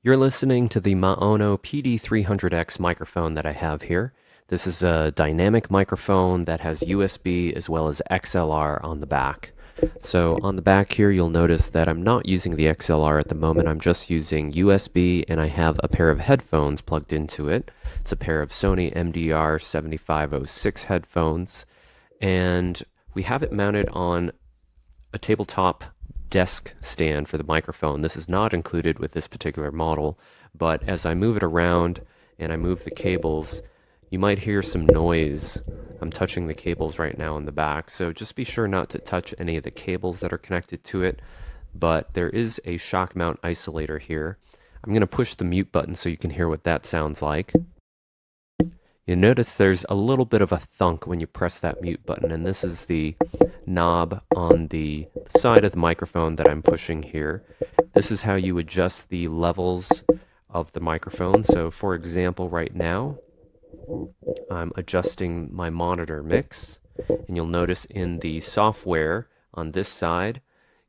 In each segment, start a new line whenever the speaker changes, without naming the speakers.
You're listening to the MAONO PD300X microphone that I have here. This is a dynamic microphone that has USB as well as XLR on the back. So on the back here, you'll notice that I'm not using the XLR at the moment. I'm just using USB, and I have a pair of headphones plugged into it. It's a pair of Sony MDR 7506 headphones, and we have it mounted on a tabletop desk stand for the microphone. This is not included with this particular model, but as I move it around and I move the cables, you might hear some noise. I'm touching the cables right now in the back, so just be sure not to touch any of the cables that are connected to it, but there is a shock mount isolator here. I'm going to push the mute button so you can hear what that sounds like. You notice there's a little bit of a thunk when you press that mute button, and this is the knob on the side of the microphone that I'm pushing here. This is how you adjust the levels of the microphone. So for example, right now, I'm adjusting my monitor mix, and you'll notice in the software on this side,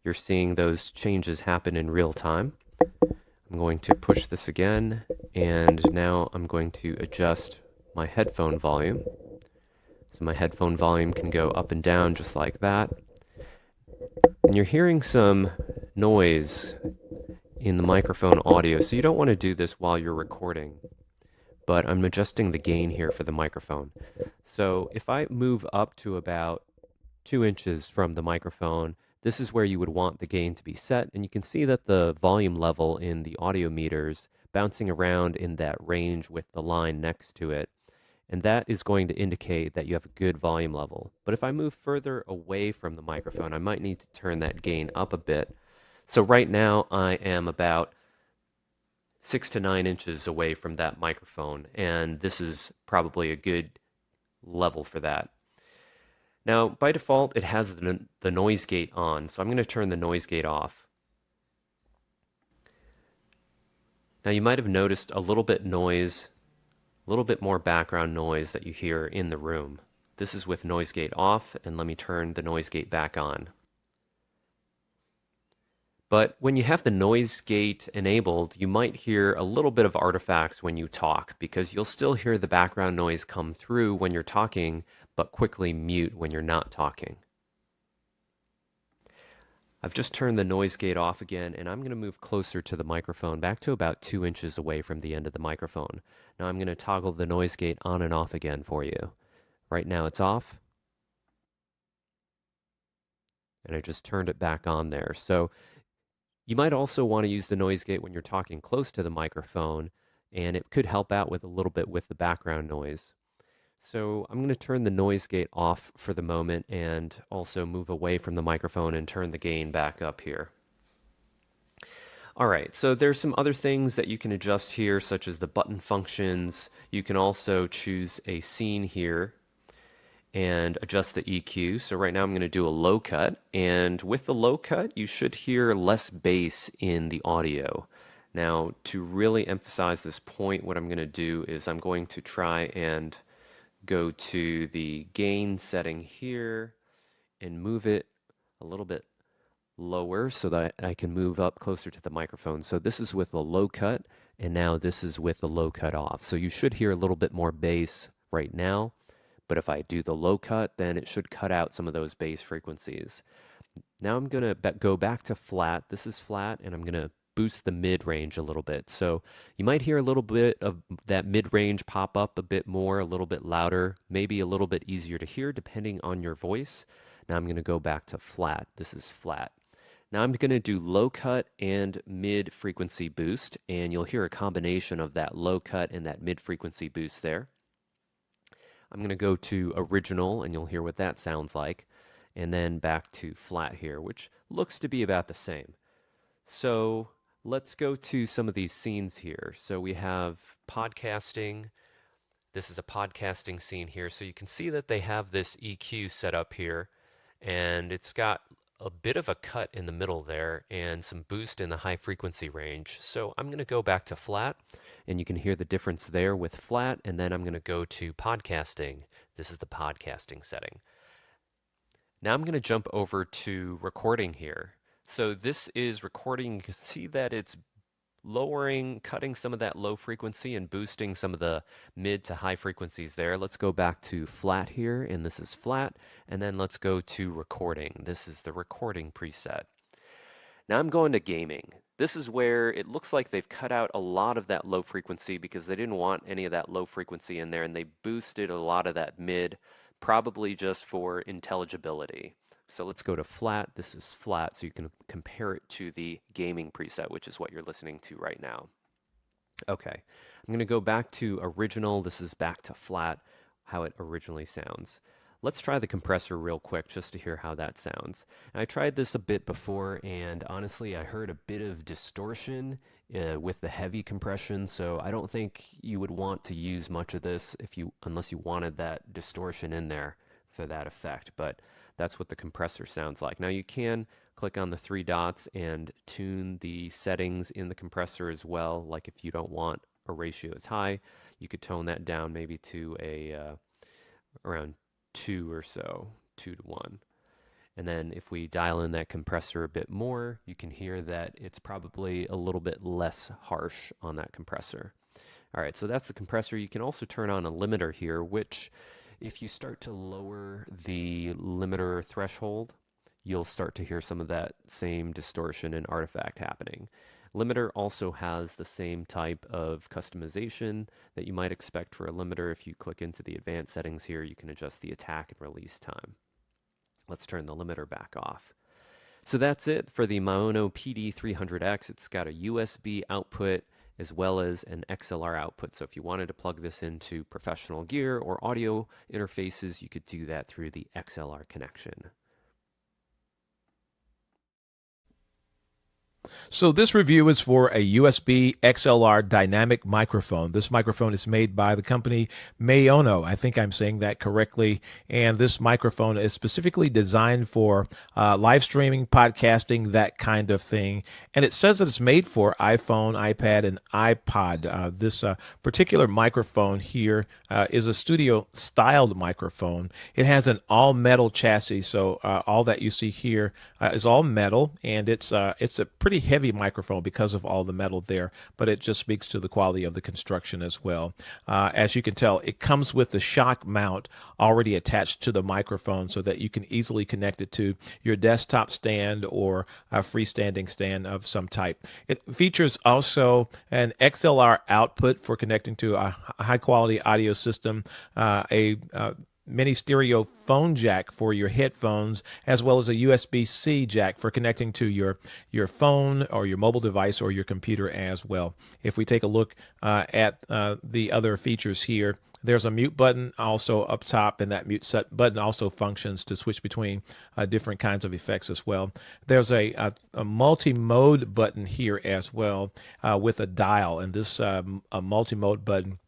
you're seeing those changes happen in real time. I'm going to push this again, and now I'm going to adjust my headphone volume. So my headphone volume can go up and down just like that. And you're hearing some noise in the microphone audio, so you don't want to do this while you're recording. But I'm adjusting the gain here for the microphone. So if I move up to about 2 inches from the microphone, this is where you would want the gain to be set, and you can see that the volume level in the audio meters bouncing around in that range with the line next to it, and that is going to indicate that you have a good volume level. But if I move further away from the microphone, I might need to turn that gain up a bit. So right now I am about 6 to 9 inches away from that microphone, and this is probably a good level for that. Now, by default, it has the noise gate on, so I'm going to turn the noise gate off. Now, you might have noticed a little bit more background noise that you hear in the room. This is with noise gate off, and let me turn the noise gate back on. But when you have the noise gate enabled, you might hear a little bit of artifacts when you talk, because you'll still hear the background noise come through when you're talking, but quickly mute when you're not talking. I've just turned the noise gate off again, and I'm going to move closer to the microphone, back to about 2 inches away from the end of the microphone. Now I'm going to toggle the noise gate on and off again for you. Right now it's off, and I just turned it back on there. So you might also want to use the noise gate when you're talking close to the microphone, and it could help out with a little bit with the background noise. So I'm going to turn the noise gate off for the moment and also move away from the microphone and turn the gain back up here. All right, so there's some other things that you can adjust here, such as the button functions. You can also choose a scene here and adjust the EQ. So right now I'm going to do a low cut, and with the low cut you should hear less bass in the audio. Now, to really emphasize this point, what I'm going to do is I'm going to try and go to the gain setting here and move it a little bit lower so that I can move up closer to the microphone. So this is with the low cut, and now this is with the low cut off. So you should hear a little bit more bass right now, but if I do the low cut, then it should cut out some of those bass frequencies. Now I'm going to go back to flat. This is flat, and I'm going to boost the mid-range a little bit. So you might hear a little bit of that mid-range pop up a bit more, a little bit louder, maybe a little bit easier to hear depending on your voice. Now I'm going to go back to flat. This is flat. Now I'm going to do low cut and mid frequency boost, and you'll hear a combination of that low cut and that mid frequency boost there. I'm going to go to original, and you'll hear what that sounds like, and then back to flat here, which looks to be about the same. So let's go to some of these scenes here. So we have podcasting. This is a podcasting scene here. So you can see that they have this EQ set up here, and it's got a bit of a cut in the middle there and some boost in the high frequency range. So I'm going to go back to flat, and you can hear the difference there with flat, and then I'm going to go to podcasting. This is the podcasting setting. Now I'm going to jump over to recording here. So this is recording. You can see that it's cutting some of that low frequency and boosting some of the mid to high frequencies there. Let's go back to flat here, and this is flat, and then let's go to recording. This is the recording preset. Now I'm going to gaming. This is where it looks like they've cut out a lot of that low frequency because they didn't want any of that low frequency in there, and they boosted a lot of that mid, probably just for intelligibility. So let's go to flat. This is flat, so you can compare it to the gaming preset, which is what you're listening to right now. Okay, I'm going to go back to original. This is back to flat, how it originally sounds. Let's try the compressor real quick just to hear how that sounds. And I tried this a bit before, and honestly, I heard a bit of distortion with the heavy compression, so I don't think you would want to use much of this unless you wanted that distortion in there for that effect, but that's what the compressor sounds like. Now you can click on the three dots and tune the settings in the compressor as well. Like if you don't want a ratio as high, you could tone that down maybe to around 2 or so, 2 to 1. And then if we dial in that compressor a bit more, you can hear that it's probably a little bit less harsh on that compressor. All right, so that's the compressor. You can also turn on a limiter here, which if you start to lower the limiter threshold, you'll start to hear some of that same distortion and artifact happening. Limiter also has the same type of customization that you might expect for a limiter. If you click into the advanced settings here, you can adjust the attack and release time. Let's turn the limiter back off. So that's it for the MAONO PD300X. It's got a USB output as well as an XLR output. So if you wanted to plug this into professional gear or audio interfaces, you could do that through the XLR connection.
So this review is for a USB XLR dynamic microphone. This microphone is made by the company MAONO. I think I'm saying that correctly. And this microphone is specifically designed for live streaming, podcasting, that kind of thing. And it says that it's made for iPhone, iPad, and iPod. This particular microphone here is a studio-styled microphone. It has an all-metal chassis, so all that you see here is all metal, and it's a pretty heavy microphone because of all the metal there, but it just speaks to the quality of the construction as well. As you can tell, it comes with the shock mount already attached to the microphone so that you can easily connect it to your desktop stand or a freestanding stand of some type. It features also an XLR output for connecting to a high quality audio system, a mini stereo phone jack for your headphones, as well as a USB-C jack for connecting to your phone or your mobile device or your computer as well. If we take a look at the other features here, there's a mute button also up top, and that mute set button also functions to switch between different kinds of effects as well. There's a multi-mode button here as well with a dial, and this a multi-mode button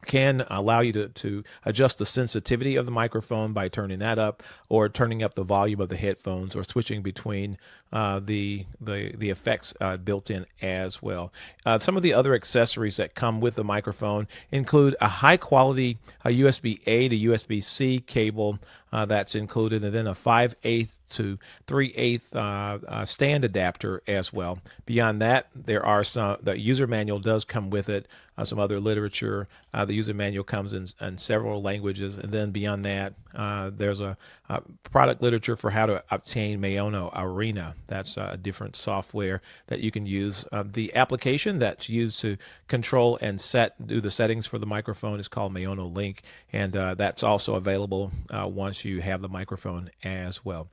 can allow you to adjust the sensitivity of the microphone by turning that up or turning up the volume of the headphones or switching between the effects built in as well. Some of the other accessories that come with the microphone include a high quality USB-A to USB-C cable that's included, and then a 5/8 to 3/8 stand adapter as well. Beyond that, there are the user manual does come with it, some other literature. The user manual comes in several languages, and then beyond that, there's a product literature for how to obtain MAONO Arena. That's a different software that you can use. The application that's used to control and do the settings for the microphone is called MAONO Link, and that's also available once you have the microphone as well.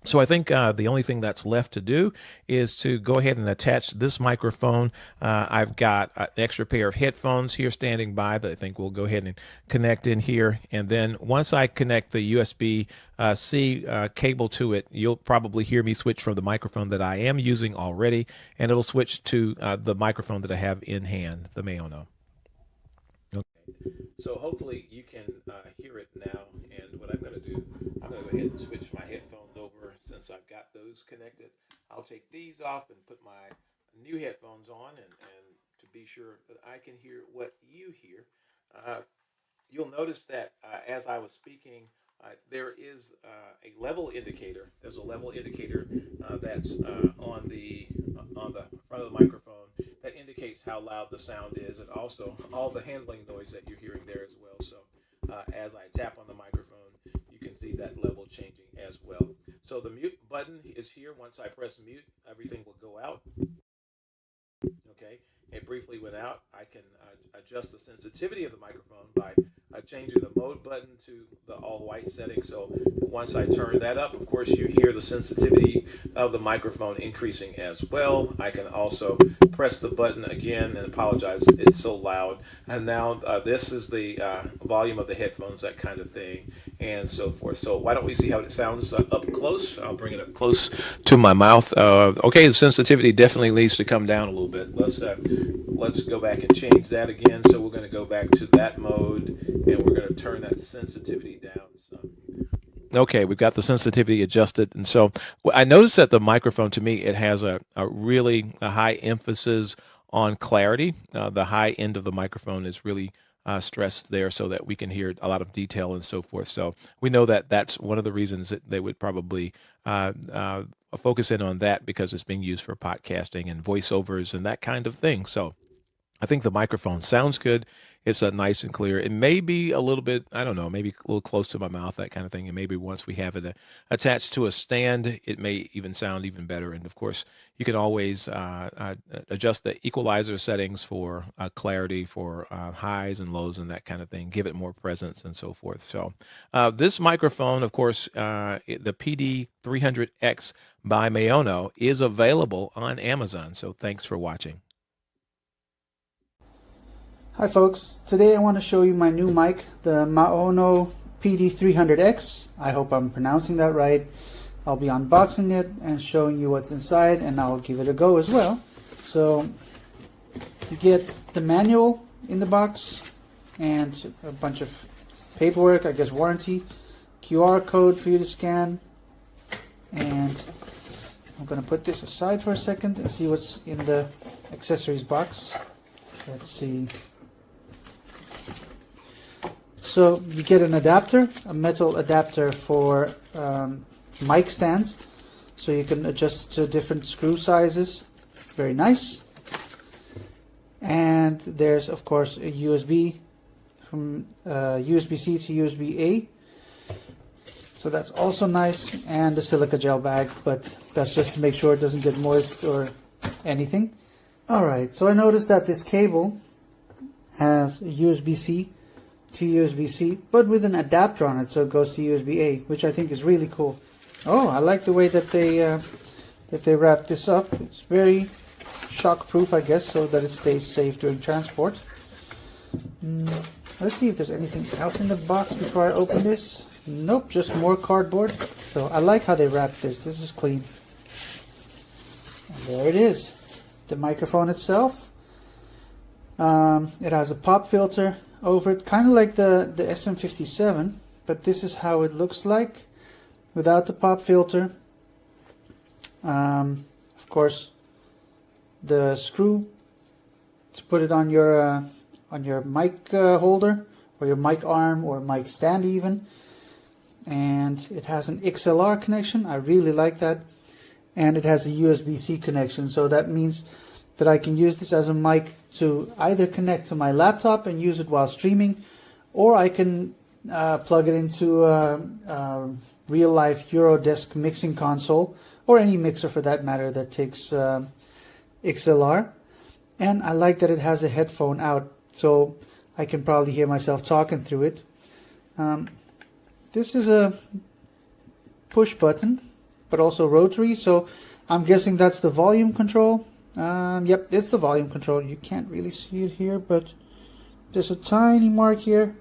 So I think the only thing that's left to do is to go ahead and attach this microphone. I've got an extra pair of headphones here standing by that I think we'll go ahead and connect in here. And then once I connect the USB-C cable to it, you'll probably hear me switch from the microphone that I am using already, and it'll switch to the microphone that I have in hand, the MAONO. Okay, so hopefully you can hear it now. And what I'm going to do, I'm going to go ahead and switch my headphones over since I've got those connected. I'll take these off and put my new headphones on, and to be sure that I can hear what you hear. You'll notice that as I was speaking, there is a level indicator. There's a level indicator that's on the front of the microphone that indicates how loud the sound is, and also all the handling noise that you're hearing there as well. So as I tap on the microphone, you can see that level changing as well. So the mute button is here. Once I press mute, everything will go out. Okay, it briefly went out. I can adjust the sensitivity of the microphone by changing the mode button to the all white setting. So once I turn that up, of course, you hear the sensitivity of the microphone increasing as well. I can also press the button again, and apologize, it's so loud. And now this is the volume of the headphones, that kind of thing, and so forth. So why don't we see how it sounds up close? I'll bring it up close to my mouth. Okay, the sensitivity definitely needs to come down a little bit. Let's go back and change that again. So we're going to go back to that mode, and we're going to turn that sensitivity down some. Okay, we've got the sensitivity adjusted, and so I noticed that the microphone, to me, it has a really high emphasis on clarity. The high end of the microphone is really stressed there so that we can hear a lot of detail and so forth. So we know that that's one of the reasons that they would probably focus in on that, because it's being used for podcasting and voiceovers and that kind of thing. So I think the microphone sounds good. It's nice and clear. It may be a little bit, I don't know, maybe a little close to my mouth, that kind of thing. And maybe once we have it attached to a stand, it may even sound even better. And of course, you can always adjust the equalizer settings for clarity, for highs and lows and that kind of thing, give it more presence and so forth. So this microphone, of course, the PD300X by MAONO, is available on Amazon. So thanks for watching.
Hi folks, today I want to show you my new mic, the MAONO PD300X. I hope I'm pronouncing that right. I'll be unboxing it and showing you what's inside, and I'll give it a go as well. So you get the manual in the box and a bunch of paperwork, I guess warranty, QR code for you to scan, and I'm going to put this aside for a second and see what's in the accessories box. Let's see. So you get an adapter, a metal adapter for mic stands, so you can adjust to different screw sizes. Very nice. And there's of course a USB from USB-C to USB-A. So that's also nice, and a silica gel bag, but that's just to make sure it doesn't get moist or anything. Alright, so I noticed that this cable has USB-C to USB-C, but with an adapter on it, so it goes to USB-A, which I think is really cool. Oh, I like the way that they wrap this up. It's very shock-proof, I guess, so that it stays safe during transport. Let's see if there's anything else in the box before I open this. Nope, just more cardboard. So I like how they wrap this. This is clean. And there it is. The microphone itself. It has a pop filter over it, kind of like the SM57, but this is how it looks like without the pop filter. Of course, the screw to put it on your mic holder, or your mic arm, or mic stand even. And it has an XLR connection. I really like that. And it has a USB-C connection, so that means that I can use this as a mic to either connect to my laptop and use it while streaming, or I can plug it into a real-life Eurodesk mixing console, or any mixer for that matter that takes XLR. And I like that it has a headphone out, so I can probably hear myself talking through it. This is a push button, but also rotary, so I'm guessing that's the volume control. Yep, it's the volume control. You can't really see it here, but there's a tiny mark here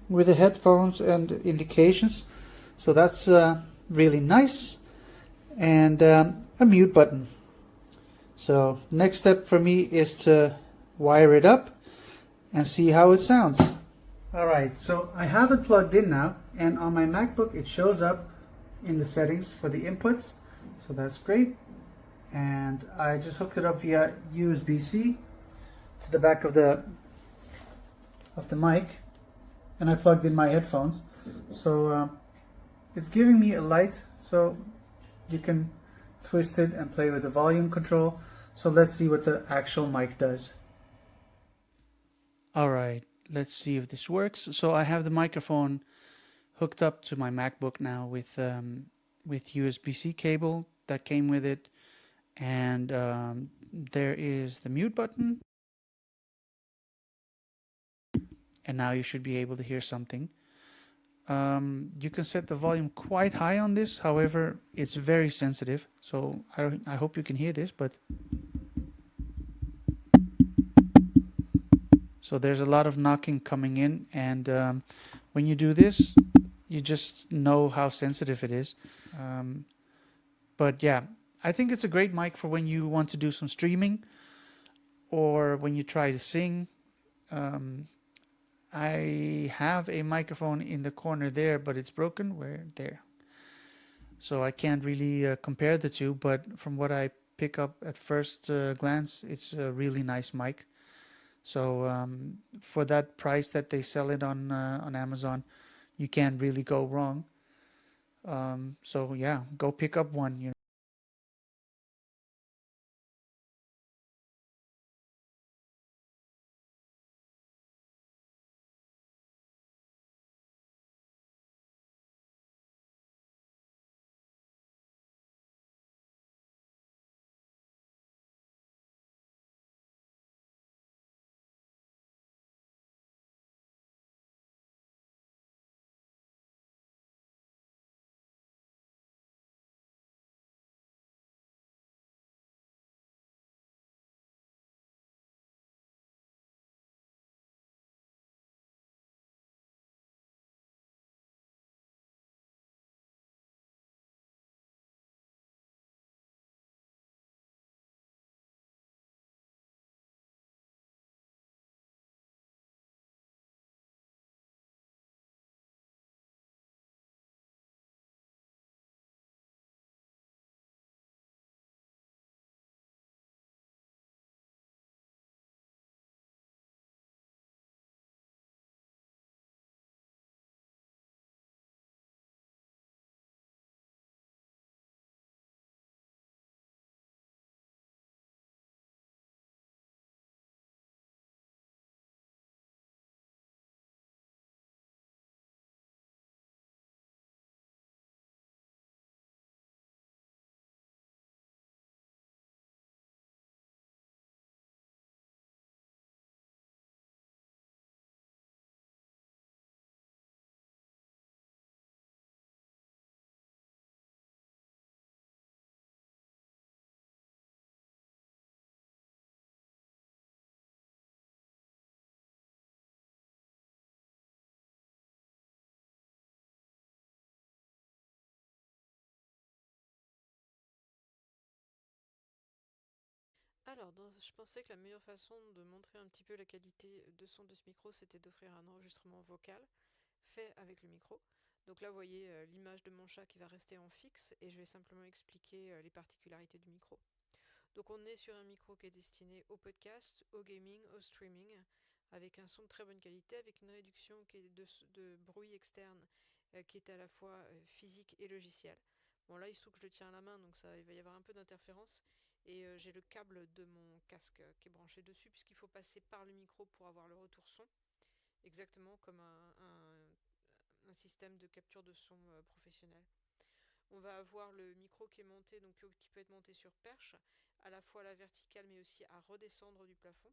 with the headphones and indications. So that's really nice. And a mute button. So next step for me is to wire it up and see how it sounds. Alright, so I have it plugged in now, and on my MacBook it shows up in the settings for the inputs. So that's great. And I just hooked it up via USB-C to the back of the mic, and I plugged in my headphones. So it's giving me a light, so you can twist it and play with the volume control. So let's see what the actual mic does. All right, let's see if this works. So I have the microphone hooked up to my MacBook now with USB-C cable that came with it, and there is the mute button, and now you should be able to hear something. You can set the volume quite high on this, however, it's very sensitive, so I hope you can hear this, but so there's a lot of knocking coming in, and when you do this, you just know how sensitive it is. But yeah, I think it's a great mic for when you want to do some streaming or when you try to sing. I have a microphone in the corner there, but it's broken. Where? There. So I can't really compare the two, but from what I pick up at first glance, it's a really nice mic. So for that price that they sell it on Amazon, you can't really go wrong. So yeah, go pick up one. You know.
Alors, je pensais que la meilleure façon de montrer un petit peu la qualité de son de ce micro, c'était d'offrir un enregistrement vocal fait avec le micro. Donc là, vous voyez l'image de mon chat qui va rester en fixe et je vais simplement expliquer les particularités du micro. Donc on est sur un micro qui est destiné au podcast, au gaming, au streaming, avec un son de très bonne qualité, avec une réduction qui est de bruit externe qui est à la fois physique et logiciel. Bon là il se trouve que je le tiens à la main, donc il va y avoir un peu d'interférence. Et j'ai le câble de mon casque qui est branché dessus, puisqu'il faut passer par le micro pour avoir le retour son, exactement comme un système de capture de son professionnel. On va avoir le micro qui est monté, donc qui peut être monté sur perche, à la fois à la verticale mais aussi à redescendre du plafond.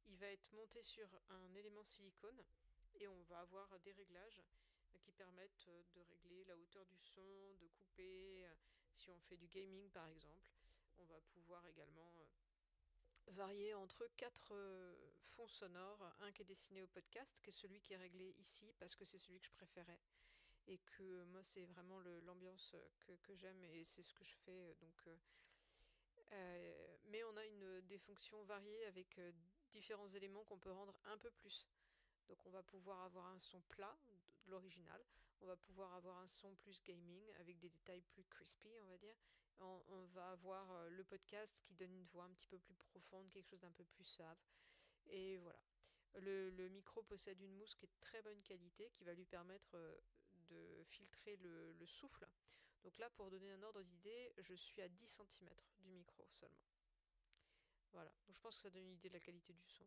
Il va être monté sur un élément silicone et on va avoir des réglages qui permettent de régler la hauteur du son, de couper, si on fait du gaming par exemple. On va pouvoir également varier entre quatre fonds sonores, un qui est destiné au podcast, qui est celui qui est réglé ici parce que c'est celui que je préférais et que moi c'est vraiment l'ambiance que j'aime et c'est ce que je fais mais on a des fonctions variées avec différents éléments qu'on peut rendre un peu plus. Donc on va pouvoir avoir un son plat de l'original, on va pouvoir avoir un son plus gaming avec des détails plus crispy on va dire. On va avoir le podcast qui donne une voix un petit peu plus profonde, quelque chose d'un peu plus suave. Et voilà. Le micro possède une mousse qui est de très bonne qualité, qui va lui permettre de filtrer le souffle. Donc là, pour donner un ordre d'idée, je suis à 10 cm du micro seulement. Voilà, donc je pense que ça donne une idée de la qualité du son.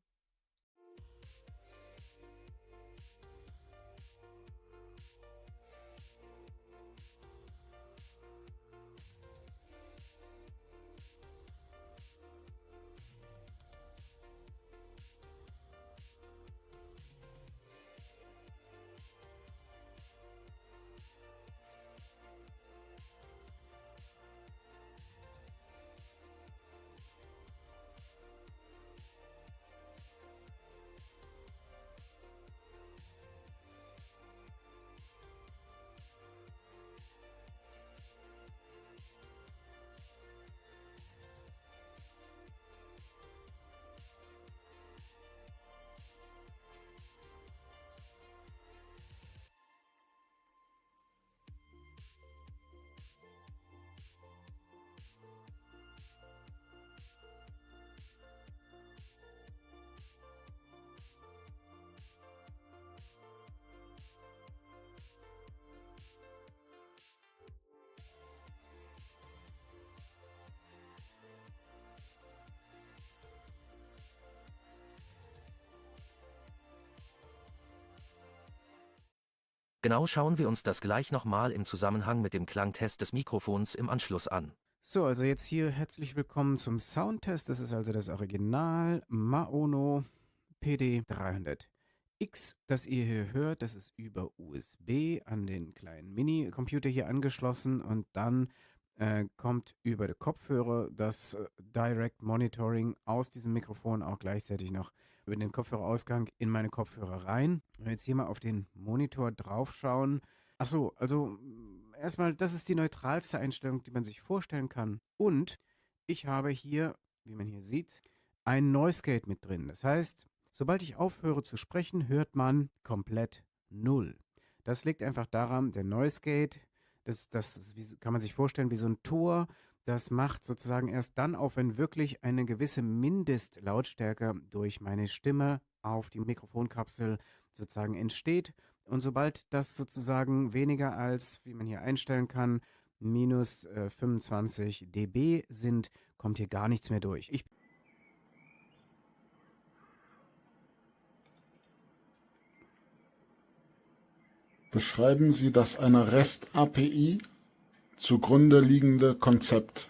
Genau schauen wir uns das gleich nochmal im Zusammenhang mit dem Klangtest des Mikrofons im Anschluss an.
So, also jetzt hier herzlich willkommen zum Soundtest. Das ist also das Original MAONO PD300X, das ihr hier hört. Das ist über USB an den kleinen Mini-Computer hier angeschlossen und dann kommt über die Kopfhörer das Direct Monitoring aus diesem Mikrofon auch gleichzeitig noch über den Kopfhörerausgang in meine Kopfhörer rein. Wenn wir jetzt hier mal auf den Monitor drauf schauen. Achso, also erstmal, das ist die neutralste Einstellung, die man sich vorstellen kann. Und ich habe hier, wie man hier sieht, ein Noise Gate mit drin. Das heißt, sobald ich aufhöre zu sprechen, hört man komplett null. Das liegt einfach daran, der Noise Gate, das kann man sich vorstellen wie so ein Tor. Das macht sozusagen erst dann auf, wenn wirklich eine gewisse Mindestlautstärke durch meine Stimme auf die Mikrofonkapsel sozusagen entsteht. Und sobald das sozusagen weniger als, wie man hier einstellen kann, minus 25 dB sind, kommt hier gar nichts mehr durch.
Beschreiben Sie das einer REST-API zugrunde liegende Konzept.